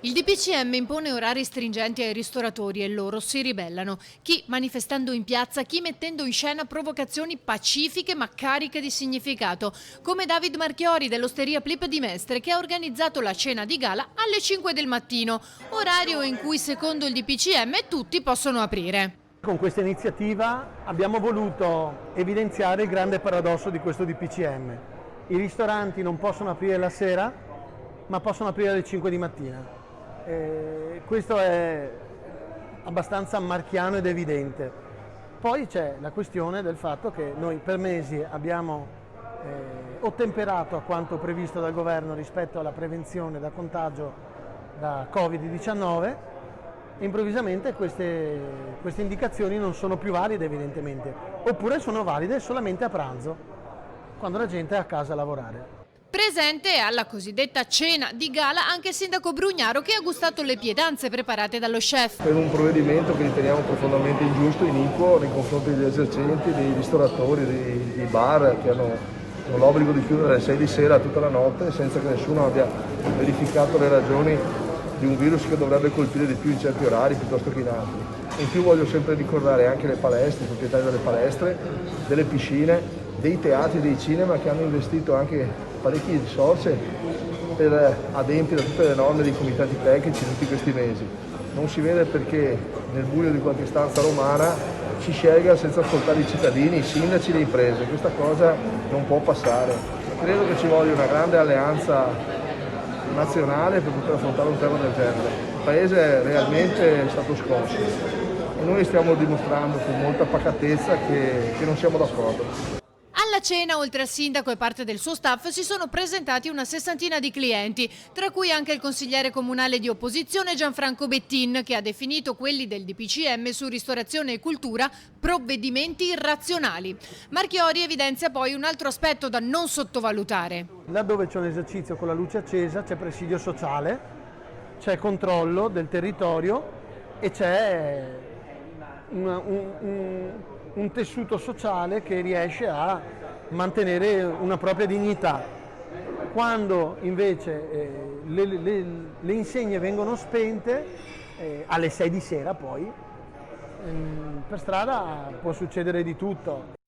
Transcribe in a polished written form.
Il DPCM impone orari stringenti ai ristoratori e loro si ribellano. Chi manifestando in piazza, chi mettendo in scena provocazioni pacifiche ma cariche di significato, come David Marchiori dell'Osteria Plip di Mestre, che ha organizzato la cena di gala alle 5 del mattino, orario in cui secondo il DPCM tutti possono aprire. Con questa iniziativa abbiamo voluto evidenziare il grande paradosso di questo DPCM. I ristoranti non possono aprire la sera, ma possono aprire alle 5 di mattina. Questo è abbastanza marchiano ed evidente. Poi c'è la questione del fatto che noi per mesi abbiamo ottemperato a quanto previsto dal governo rispetto alla prevenzione da contagio da Covid-19 e improvvisamente queste indicazioni non sono più valide evidentemente, oppure sono valide solamente a pranzo, quando la gente è a casa a lavorare. Presente alla cosiddetta cena di gala anche il sindaco Brugnaro, che ha gustato le pietanze preparate dallo chef. Per un provvedimento che riteniamo profondamente ingiusto e iniquo nei confronti degli esercenti, dei ristoratori, dei bar che hanno l'obbligo di chiudere alle 6 di sera tutta la notte senza che nessuno abbia verificato le ragioni di un virus che dovrebbe colpire di più in certi orari piuttosto che in altri. In più voglio sempre ricordare anche le palestre, i proprietari delle palestre, delle piscine, dei teatri, dei cinema che hanno investito anche parecchie risorse per adempiere a tutte le norme dei comitati tecnici tutti questi mesi. Non si vede perché nel buio di qualche stanza romana si scelga senza ascoltare i cittadini, i sindaci, le imprese. Questa cosa non può passare. Credo che ci voglia una grande alleanza nazionale per poter affrontare un tema del genere. Il paese è realmente stato scosso e noi stiamo dimostrando con molta pacatezza che non siamo d'accordo. Alla cena, oltre al sindaco e parte del suo staff, si sono presentati una sessantina di clienti, tra cui anche il consigliere comunale di opposizione Gianfranco Bettin, che ha definito quelli del DPCM su ristorazione e cultura provvedimenti irrazionali. Marchiori evidenzia poi un altro aspetto da non sottovalutare. Laddove c'è un esercizio con la luce accesa c'è presidio sociale, c'è controllo del territorio e c'è un tessuto sociale che riesce a mantenere una propria dignità. Quando invece le insegne vengono spente, alle 6 di sera poi, per strada può succedere di tutto.